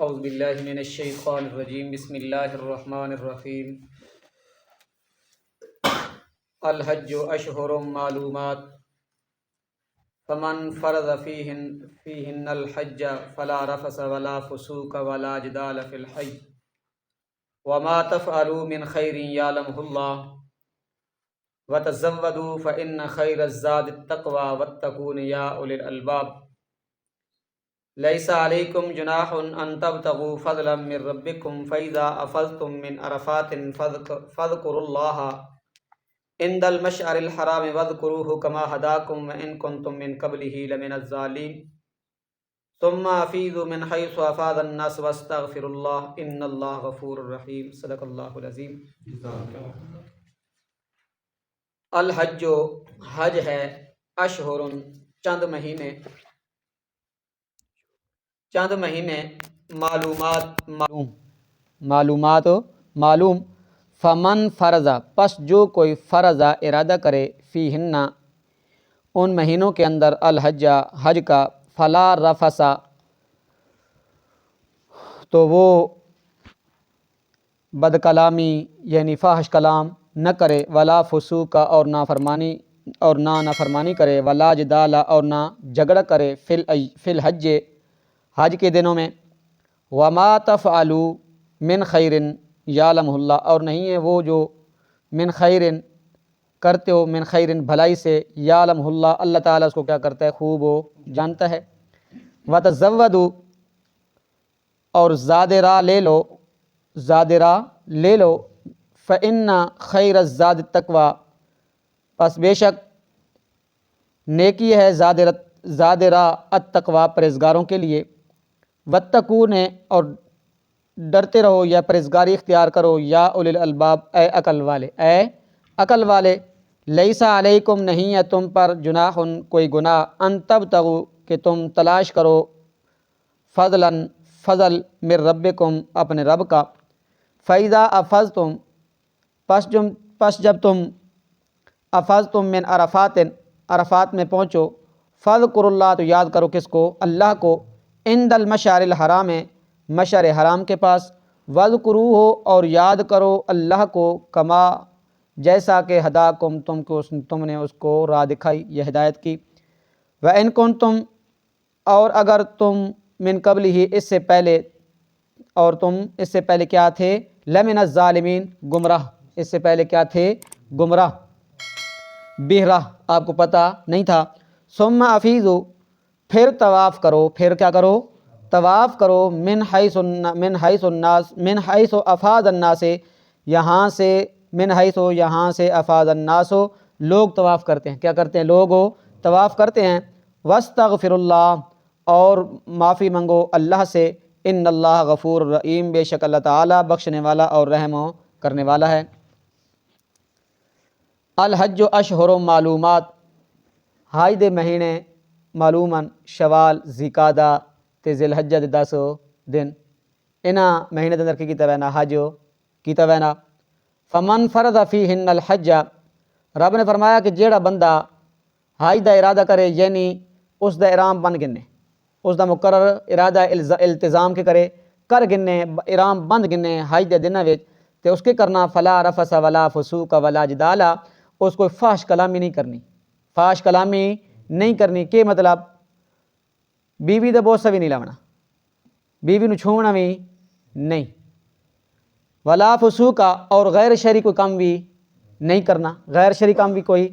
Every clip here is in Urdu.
اعوذ باللہ من الشیطان الرجیم بسم اللہ الرحمن الرحیم الحج اشہر معلومات فمن فرض فیہن الحج فلا رفث ولا فسوق ولا جدال فی الحج وما تفعلوا من خیر یعلمہ اللہ وتزودوا فإن خیر الزاد التقوی واتقون یا اولی الالباب لیس علیکم جناح ان تبتغوا فضلا من ربکم فاذا افضتم من عرفات فاذکروا اللہ عند المشعر الحرام واذکروه کما ہداکم وان کنتم من قبلہ لمن الضالین ثم افیضوا من حیث افاض الناس واستغفروا اللہ ان اللہ غفور رحیم صدق اللہ العظیم۔ الحج حج ہے، اشہر چند مہینے، معلومات معلوم، فمن فرضا پس جو کوئی فرضا ارادہ کرے فیہن ان مہینوں کے اندر الحج حج کا، فلا رفثا تو وہ بد کلامی یعنی فاحش کلام نہ کرے، ولا فسوق اور نہ نافرمانی کرے، ولا جدال اور نہ جھگڑا کرے فی الحج حج کے دنوں میں، وما تفعلوا من خیر یعلمہ اللہ اور نہیں ہے وہ جو من خیر کرتے ہو، من خیر بھلائی سے، یعلمہ اللہ اللہ تعالیٰ اس کو کیا کرتا ہے، خوب وہ جانتا ہے۔ وتزودوا اور زاد راہ لے لو، فإن خیر الزاد التقوی پس بے شک نیکی ہے زاد راہ التقوی پرہیزگاروں کے لیے، واتقون اور ڈرتے رہو یا پرہیزگاری اختیار کرو، یا اولی الالباب اے عقل والے، لیسا علیکم نہیں ہے تم پر جناح کوئی گناہ، ان تبتغوا کہ تم تلاش کرو، فضل من ربکم اپنے رب کا، فاذا افضتم پس جب تم افضتم من عرفات میں پہنچو، فاذکروا اللہ تو یاد کرو کس کو، اللہ کو، عند المشعر الحرام مشعر حرام کے پاس، واذکروہ اور یاد کرو اللہ کو، کما جیسا کہ ہداکم تم نے اس کو راہ دکھائی یا ہدایت کی، وَإِن كُنتُمْ اور اگر تم من قبل ہی اس سے پہلے کیا تھے، لمن الظالمین گمراہ، اس سے پہلے کیا تھے، گمراہ بہراہ آپ کو پتہ نہیں تھا، ثم افیضوا پھر طواف کرو، پھر کیا کرو، طواف کرو، من حیث افاض الناس یہاں سے افاض الناس لوگ طواف کرتے ہیں، کیا کرتے ہیں، لوگ طواف کرتے ہیں، واستغفر اللہ اور معافی منگو اللہ سے، ان اللہ غفور رحیم بے شک اللہ تعالیٰ بخشنے والا اور رحم کرنے والا ہے۔ الحج اشہر معلومات حج دے مہینے معلوماً شوال ذیقعدہ تے ذی الحجہ دے 10 دن، انہاں مہینے دے اندر کی کیتا وینا حج کیتا وینا، فمن فرض فیہن الحج رب نے فرمایا کہ جیڑا بندہ حج دا ارادہ کرے یعنی اس دا احرام بن گنے، اس دا مقرر ارادہ التزام کے کرے کر گنے، احرام بند گنے حج دے دنوں وچ، تے اس کے کرنا فلا رفث ولا فسوق ولا جدال، اس کو فحش کلامی نہیں کرنی، کہ مطلب بیوی دا بوسہ بھی نہیں لاونا، بیوی نو چھونا بھی نہیں، ولا فسوق اور غیر شرعی کوئی کام بھی نہیں کرنا، غیر شرعی کام بھی کوئی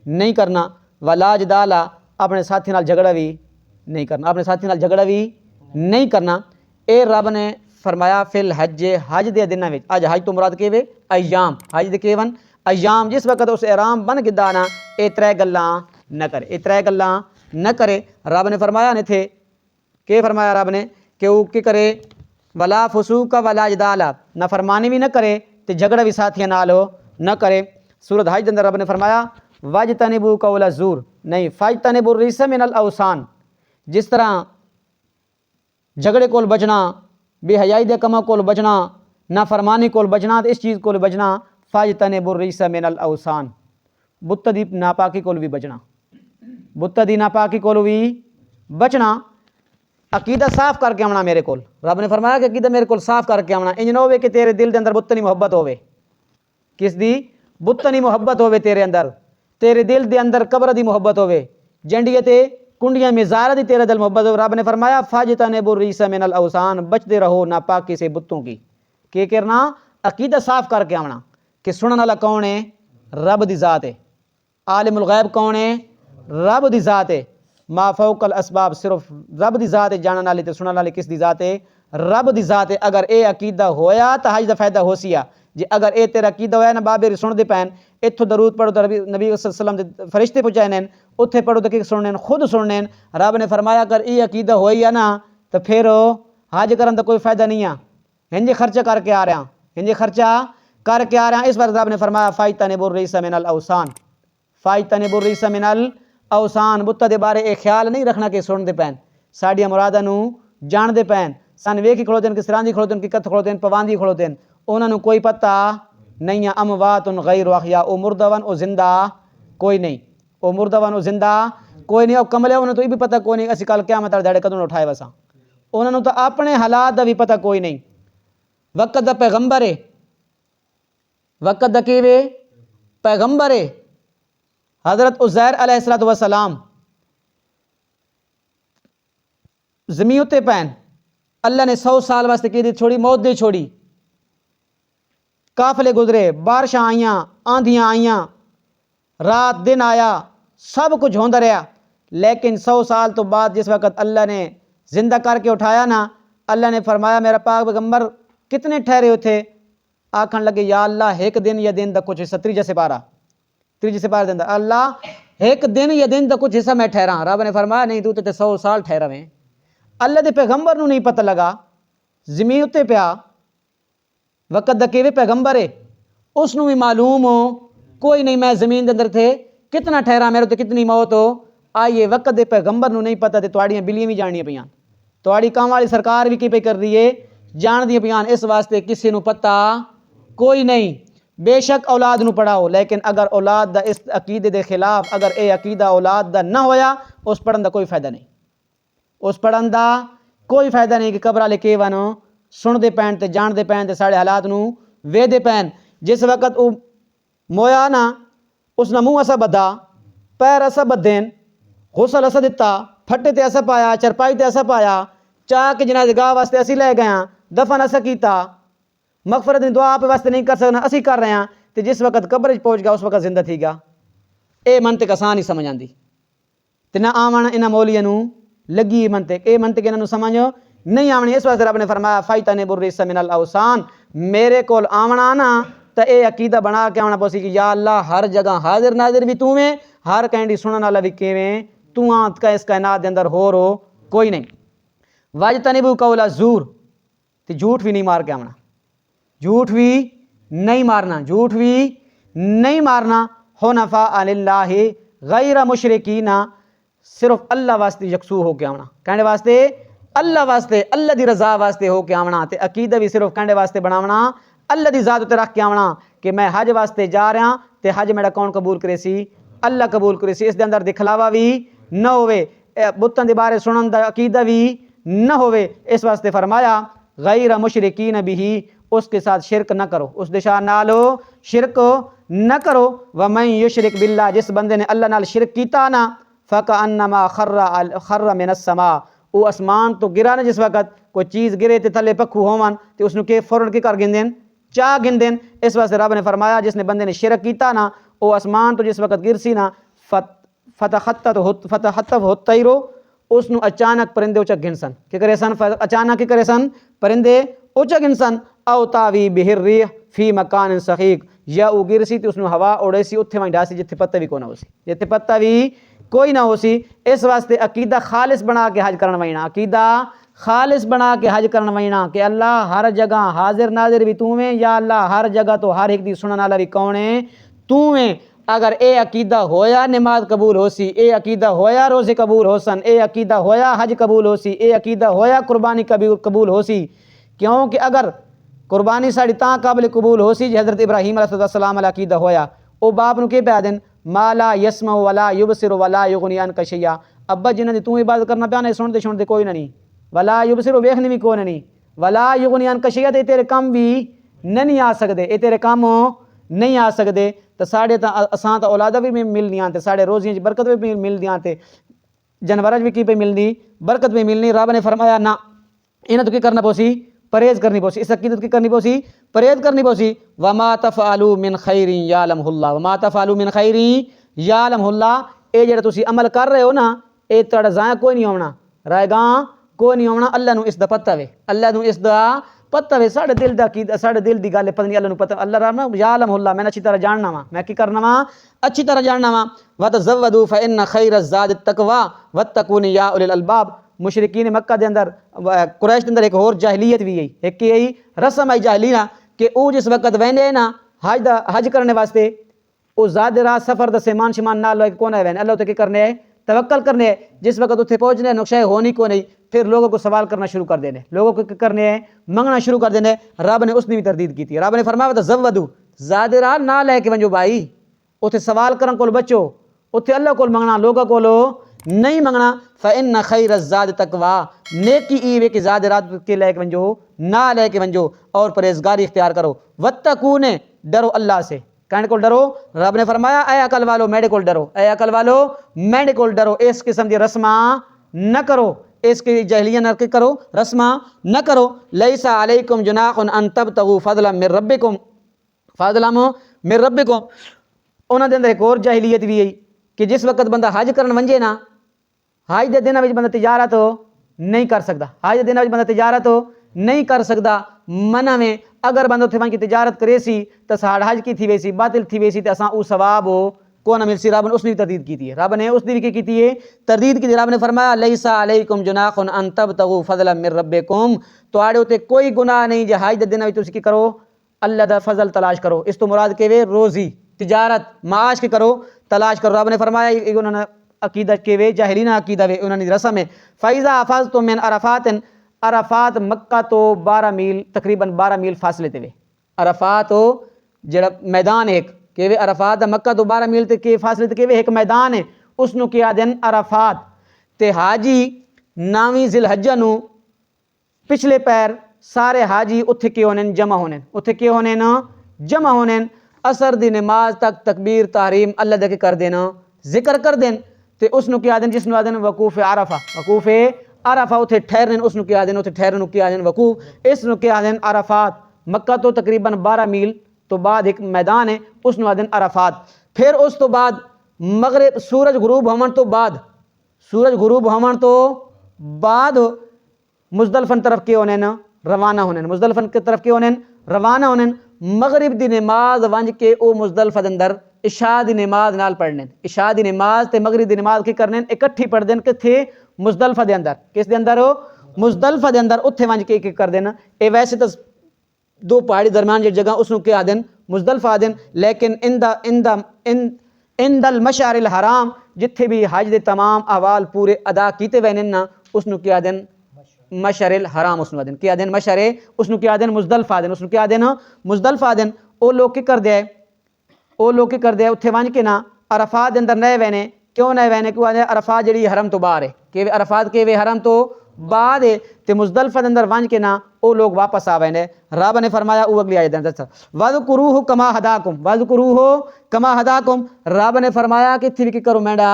نہیں کرنا، ولا جدال اپنے ساتھی نال جھگڑا بھی نہیں کرنا، اے رب نے فرمایا فی الحج حج دے دنوں وچ، اج حج تو مراد کے وے ایام، حج دے کیون ایام، جس وقت اس احرام بن گدا نا اے ترے گلاں نہ کرے، رب نے فرمایا نہیں تھے کہ فرمایا رب نے کہ وہ کی کرے، ولا فسوق ولا جدال نہ فرمانی بھی نہ کرے تے جھگڑا بھی ساتھیاں نال نہ کرے۔ سورۃ حج دے اندر رب نے فرمایا واجتنبوا قول الزور نہیں، فاجتنبوا الرجس من الاوثان، جس طرح جھگڑے کول بچنا، بے حیائی دے کماں کول بچنا، نافرمانی کول بچنا، تے اس چیز کول بچنا، فاجتنبوا الرجس من الاوثان بت دی ناپاکی کول بھی بچنا، بت دی ناپاکی کول بھی بچنا، عقیدہ صاف کر کے آنا میرے کول. رب نے فرمایا کہ عقیدہ میرے کول صاف کر کے آنا. انج نہ ہوئے کہ تیرے دل دے اندر بتنی محبت ہوئے. کس دی؟ بتنی محبت ہوئے تیرے اندر. تیرے دل دے اندر قبر دی محبت ہوئے, جنڈیے تے کنڈیاں مزارہ دی تیرے دل محبت ہوئے. رب نے فرمایا فاجتنبوا الرجس من الاوثان, بچتے رہو ناپاکی سے بتوں کی. کہ کرنا؟ عقیدہ صاف کر کے آنا کہ سنن والا کون ہے؟ رب دی ذات ہے. عالم الغیب کون ہے؟ رب دی ذات ہے. ما فوق الاسباب, صرف رب دی ذات ہے. جانن والی تے سنن والی کس دی ذات ہے؟ رب دی ذات ہے. اگر اے عقیدہ ہویا تو حج دا فائدہ ہو سیا. جی اگر اے تیرا عقیدہ ہویا نا بابے سن دے پین, اتھو درود پڑھو تو نبی صلی اللہ علیہ وسلم دے فرشتے پہنچائے نین, اتھے پڑھو تو کہ سننے خود سننے. رب نے فرمایا اگر اے عقیدہ ہوئی ہے نا تو پھر حج کرن دا کوئی فائدہ نہیں ہے. ہنجے خرچہ کر کے آ رہے ہیں, ہنجے خرچہ کر کے آ رہے ہیں. اس بار رب نے فرمایا فاجتنبوا الرجس من الاوثان, فاجتنبوا الرجس من الاوثان. بتاں دے بارے اے خیال نہیں رکھنا کہ سن دے پین, ساڈیاں مراداں نو جان دے پین. سن ویکھی کھلو دین کہ سراندی کھلو دین کہ کت کھلو دین پواندی کھلو دین, انہاں نو کوئی پتہ نہیں ہے. اموات غیر احیاء, او مردہ ون او زندہ کوئی نہیں, او مردہ ون او زندہ کوئی نہیں. او کملے انہاں تو یہ بھی پتہ کوئی نہیں اسی کل قیامت والے دیہڑے کدوں اٹھائے وساں. انہاں نو تو اپنے حالات دا بھی پتہ کوئی نہیں. وقت دا پیغمبر ہے, وقت دا کیوے پیغمبر ہے. حضرت عزیر علیہ السلام زمین تے پین, اللہ نے 100 سال واسطے کی دی چھوڑی, موت دی چھوڑی. قافلے گزرے, بارشاں آئیاں, آندھیاں آئیاں, رات دن آیا, سب کچھ ہوندا رہا. لیکن 100 سال تو بعد جس وقت اللہ نے زندہ کر کے اٹھایا نا, اللہ نے فرمایا میرا پاک پیغمبر کتنے ٹھہرے ہوئے تھے؟ آکھن لگے یا اللہ ایک دن یا دن دا کچھ حصہ, تریجہ سے پارا دن دا, اللہ ایک دن یا دن دا کچھ حصہ میں ٹھہرا. رب نے فرمایا نہیں تو تے 100 سال ٹھہرا میں. اللہ دے پیغمبر نو نہیں پتہ لگا, زمین اتے پیا, وقت دا کیوے پیغمبر ہے, اس نو بھی معلوم ہو کوئی نہیں میں زمین دے اندر تھے کتنا ٹھہرا, میرے تے کتنی موت ہو. آئیے وقت دے پیغمبر نو نہیں پتہ تے تواڑیاں بلیاں بھی جاننیاں پیاں, تواڑی کام والی سرکار بھی کی پہ کر رہی ہے جان دی پیاں. اس واسطے کسی نو پتہ کوئی نہیں. بے شک اولاد نو پڑھاؤ, لیکن اگر اولاد دا اس عقیدے دے خلاف, اگر اے عقیدہ اولاد دا نہ ہویا, اس پڑھن دا کوئی فائدہ نہیں. اس پڑھن دا کوئی فائدہ نہیں کہ قبر والے کے ونو سن دے پین تے جان دے پین تے ساڑے حالات نو وے دے پین. جس وقت او مویا نا اس نا منہ اسا بدھا, پیر اسا بدھین, غسل اسا دتا, پھٹے تے اسا پایا, چرپائی تے اسا پایا, چاہ کے جنازے گاہ واسطے اسی لے گئے, دفن اسا کیتا, مغفرت دی دعا پہ واسطے نہیں کر سکنا اسی کر رہے ہیں. تے جس وقت قبر پہنچ گیا اس وقت زندہ تھی گیا. اے منطق آسان ہی سمجھ آندی تے نہ آوان انہاں مولیاں نو لگی منطق, اے منطق انہاں نو سمجھ نہیں آونی. اس واسطے رب نے فرمایا فاجتنبوا الرجس من الاوثان, میرے کول آونا نا تے اے عقیدہ بنا کے آونا پوسی کہ یا اللہ ہر جگہ حاضر ناظر بھی تو میں, ہر کینڈی سنن والا بھی کیویں تو آنت کا اس کائنات دے اندر ہو رو کوئی نہیں. واجتنبوا قول الزور, تے جھوٹ بھی نہیں مار کے آونا, جھوٹ بھی نہیں مارنا, جھوٹ بھی نہیں مارنا. حنفاء للہ غیر مشرکین, صرف اللہ واسطے یکسو ہو کے آونا, کہنے واسطے اللہ واسطے, اللہ دی رضا واسطے ہو کے آونا. تے عقیدہ بھی صرف کہنے واسطے بناونا, اللہ دی ذات تے رکھ کے آونا کہ میں حج واسطے جا رہا تے حج میرا کون قبول کرے سی؟ اللہ قبول کرے سی. اس دے اندر دکھلاوا بھی نہ ہوئے, بتاں دے بارے سنن دا عقیدہ بھی نہ ہوئے. اس واسطے فرمایا غیر مشرکین بھی, اس کے ساتھ شرک نہ کرو, اس دے شاہ نالو شرک نہ کرو. ومن یشرک باللہ, جس بندے نے اللہ نال شرک کیتا نا, فکأنما خر من السماء, او اسمان تو گرا نا. جس وقت کوئی چیز گرے تے تھلے پکھو ہوون تے اس نو کہ فوراً کی کر گندین, چاہ گندین. اس واسطے رب نے فرمایا جس نے بندے نے شرک کیتا نا, او اسمان تو جس وقت گرسی نا, فتخطف الطیر, اس نو اچانک پرندے اچک گھنسن, کہ کرے سن اچانک کی کرے سن پرندے اچک گھنسن. او تاوی بہ الریح فی مکان سحیق, یا او گرسی تے اس نو ہوا اڑے سی اتھے وہیں ڈاسی جتھے پتہ بھی کوئی نہ ہو سی, جتھے پتہ بھی کوئی نہ ہو سی. اس واسطے عقیدہ خالص بنا کے حج کرن وینا, عقیدہ خالص بنا کے حج کرن وینا کہ اللہ ہر جگہ حاضر ناظر بھی تو میں, یا اللہ ہر جگہ تو ہر ایک دی سنن والا بھی کون ہے؟ تو میں. اگر اے عقیدہ ہویا نماز قبول ہو سی, اے عقیدہ ہویا روزے قبول ہو سن, اے عقیدہ ہویا حج قبول ہو سی, اے عقیدہ ہویا قربانی قبول ہو سی. کیونکہ اگر قربانی ساڑی تاں قابل قبول ہو سی جی حضرت ابراہیم علیہ السلام علیہ عقیدہ ہویا, او باپ نو کے پہ دین ما لا یسمع ولا یبصر ولا یغنی عنک شیئا, ابا جنہاں دی تو عبادت کرنا پیا نہیں سن دے کوئی نہ نہیں, ولا یبصر ویکھنی بھی کون نہیں، ولا یغنی عنک شیئا تے تیرے کم بھی نہیں آ سکدے، اے تیرے کم نہیں آ سکدے۔ تے ساڈے تا اساں تا اولاداں بھی ملدیاں تے ساڈے روزیاں چ برکت بھی ملدیاں تے جانوراں بھی کی پہ ملنی برکت بھی ملنی۔ رب نے فرمایا نہ انہاں تو کی کرنا پوسی، پرہیز کرنی پوسی، اس عقیدت کی کرنی پوسی، پرہیز کرنی پوسی۔ وما تفعلوا من خیر یعلمہ اللہ، وما تفعلوا من خیر یعلمہ اللہ، اے جڑا تسی عمل کر رہے ہو نا اے تہاڈا ضائع کوئی نہیں ہونا، رائے گاں کوئی نہیں ہونا، اللہ نو اس دا پتہ وے، اللہ نو اس دا پتہ وے۔ ساڈے دل دا عقیدہ ساڈے دل دی گل ہے، پتہ نہیں اللہ نو پتہ، اللہ رب نا یعلم اللہ، میں اچھی طرح جاننا وا، میں کی کرنا وا اچھی طرح جاننا وا۔ وتزودوا فإن خیر الزاد التقوی واتقون یا اولی الالباب۔ مشرکین مکہ دے اندر قریش دے اندر ایک اور جاہلیت بھی ہے، ایک کی ہے رسم ہے جاہلیہ کہ او جس وقت ویندے نا حج کرنے واسطے او زاد راہ سفر دا سامان شمان نال لے کے کون ہے وین اللہ تے کی کرنے ہے توکل کرنے ہے۔ جس وقت اتنے پہنچنے نقشہ ہونی کو نہیں، پھر لوگوں کو سوال کرنا شروع کر دینے، لوگوں کو کرنے ہیں منگنا شروع کر دینے۔ رب نے اس نے بھی تردید کی تھی، رب نے فرمایا تزودوا زاد راہ نہ لے کے ونجو بھائی، اتنے سوال کرن کول بچو، اتنے اللہ کول منگنا لوگوں کولو نہیں منگنا۔ فإن خیر الزاد تقوی، نیکی ای وے کہ زاد راہ کے لے کے ونجو نہ لے کے ونجو، اور پرہیزگاری اختیار کرو۔ واتقون، ڈرو اللہ سے، کہنے کو ڈرو۔ رب نے فرمایا اے عقل والو میرے کول ڈرو، اے عقل والو میرے کول ڈرو، اس قسم دی رسماں نہ کرو، اس کی جاہلیہ نہ کرو، رسماں نہ کرو۔ لیس علیکم جناح ان تبتغوا فضلا من ربکم، فضلا من ربکم۔ انہاں دے اندر ایک اور جاہلیت بھی ہے کہ جس وقت بندہ حج کرن ونجے نا، حج دے دناں وچ بندہ تجارت نہیں کر سکدا، حج دے دناں وچ بندہ تجارت نہیں کر سکدا، منع میں اگر بندہ اتھے ون کی تجارت کرے سی تو ساڈا حج کی تھی ویسی باطل تھی ویسی تے اساں او ثواب کو نہ مل سی۔ رب نے اس نے بھی تردید کی تھی، رب نے اس دی بھی کی ہے تردید کی تھی۔ رب نے فرمایا لیس علیکم جناح ان تبتغوا فضلا من ربکم، تواڈے اوتے کوئی گناہ نہیں جے حج دے دناں وچ تسی کی کرو اللہ دا فضل تلاش کرو۔ اس تو مراد کہ روزی تجارت معاش کی کرو تلاش کرو۔ رب نے فرمایا یہ انہوں نے عقیدہ کے وے جاہلینہ عقیدہ وے انہوں نے رسم ہے۔ فَإِذَا أَفَضْتُم مِّنْ عَرَفَاتٍ، عرفات مکہ تو 12 میل تقریباً 12 میل فاصلے تے وے، عرفات جڑا میدان ایک کہ عرفات مکہ تو 12 میل تے کے فاصلے تے ایک میدان ہے، اس نو کیا دن عرفات۔ تے حاجی 9ویں ذی الحجہ نو پچھلے پیر سارے حاجی اتھے کے ہونے جمع ہونے، اتھے کے ہونے جمع ہونے، عصر دی نماز تک تکبیر تحریم اللہ دے کے کر دینا ذکر کر دین۔ تے اس نو کیا دن جس نو آدن وقوف عرفہ، وقوف عرفہ اتھے ٹھہرن، اس نو کیا دن اتھے ٹھہرن کیا دن وقوف، اس نو کیا دن عرفات۔ مکہ تو تقریباً 12 میل تو بعد ایک میدان ہے، اس نو آدن عرفات۔ پھر اس تو بعد مغرب سورج غروب ہون تو بعد، سورج غروب ہون تو بعد مزدلفہ طرف کے ہونے روانہ ہونے، مزدلفہ کی طرف کے ہونے روانہ ہونے۔ مغرب دی نماز ونج کے او مزدلفہ دے اندر عشاء دی نماز نال پڑھنے، عشاء دی نماز تے مغرب دی نماز کی کرنے اکٹھی پڑھ دین کتھے مزدلفہ دے اندر، کس دے اندر ہو مزدلفہ دے اندر، اتھے ونج کے کر دینا۔ اے ویسے تو دو پہاڑی درمیان جی جگہ اس نو کیا دن مزدلفہ دن، لیکن ان المشعر الحرام جتھے بھی حج دے تمام احوال پورے ادا کیتے وے نا، اس نو کیا دن مشعر الحرام، اس نو دن کیا دن مشعر، اس نو کیا دن مزدلفہ دن، اس نو کیا دن مزدلفہ دن۔ او لوگ کی کر دے، او لوگ کی کر دے اتھے ونج کے نا عرفات دے اندر نئے وینے، کیوں نئے وینے؟ کیوں آدھے عرفات جڑی حرم تو باہر ہے، کہ عرفات کے وے حرم تو بعد ہے، تے مزدلفہ دے اندر ونج کے نا او لوگ واپس آ وینے۔ رب نے فرمایا او اگلی آیت دے اندر وَذْكُرُوهُ كَمَا هَدَاكُمْ، وَذْكُرُوهُ كَمَا هَدَاكُمْ، رب نے فرمایا کہ تھی کی کرو میڈا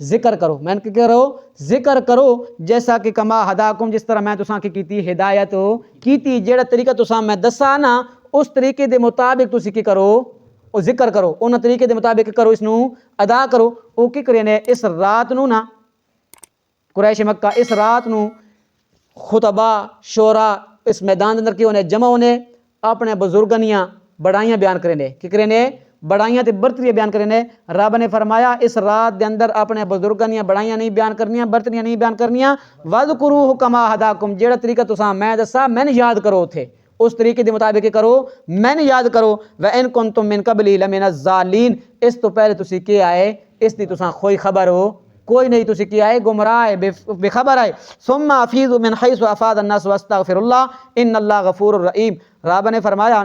ذکر کرو، میں کی کرو ذکر کرو، جیسا کہ کما ہداکم جس طرح میں تساں کی کیتی ہدایت کیتی، جیڑا طریقہ تساں میں دسا نا اس طریقے دے مطابق تسی کی کرو او ذکر کرو، ان طریقے دے مطابق کرو، اس نو ادا کرو۔ او کی کرے نے اس رات نو نا قریش مکہ اس رات نو خطبہ شورا اس میدان دے اندر کی ہونے جمع ہونے، اپنے بزرگنیاں بڑائیاں بیان کرنے، کی کرنے بڑائیاں تے برتریاں بیان کرنے۔ رب نے فرمایا اس رات دے اندر اپنے بزرگنیاں بڑائیاں نہیں بیان کرنیاں، برتریاں نہیں بیان کرنیاں۔ وَذْكُرُوهُ كَمَا هَدَاكُمْ، جیڑا طریقہ تساں میں دسا میں نے یاد کرو، تھے اس طریقے دے مطابق کرو، میں نے یاد کرو۔ وَإِن كُنتُم مِّن قَبْلِهِ لَمِنَ الضَّالِّينَ، اس تو پہلے تسی کے آئے اس دی تساں کوئی خبر ہو کوئی نہیں، تسی کی آئے گمراہ ہے بے خبر آئے۔ ثُمَّ أَفِيضُوا مِنْ حَيْثُ أَفَاضَ النَّاسُ وَاسْتَغْفِرُوا اللَّهَ إِنَّ اللَّهَ غَفُورٌ رَحِيمٌ۔ رب نے فرمایا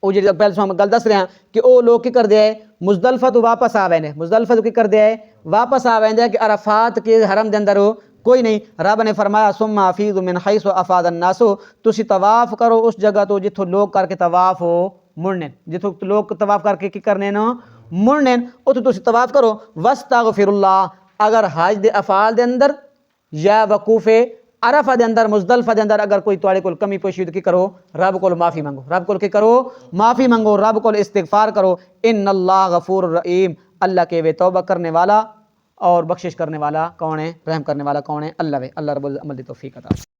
او جی پہلے ہم گل دس رہے ہیں کہ او لوگ کی کر دے مزدلفہ تو واپس آوے نے، مزدلفہ تو کی کر دے واپس آوے نے کہ عرفات کے حرم دے اندر کوئی نہیں. رب نے فرمایا ثم افیضوا من حیث افاض الناس, تسی طواف کرو اس جگہ تو جتھوں لوگ کر کے طواف ہو مڑنے, جتھوں لوگ طواف کر کے کی کرنے نا مڑنے, اتھوں تسی طواف کرو. واستغفر اللہ, اگر حج دے افعال دے اندر یا وقوف عرفہ دے اندر مزدلفہ دے اندر اگر کوئی تواڈے کول کمی پیشی کی کرو, رب کول معافی منگو, رب کول کی کرو معافی منگو, رب کول استغفار کرو. ان اللہ غفور الرحیم, اللہ کے وہ توبہ کرنے والا اور بخشش کرنے والا کون ہے, رحم کرنے والا کون ہے, اللہ ہے. اللہ رب العزت عمل دی توفیق عطا.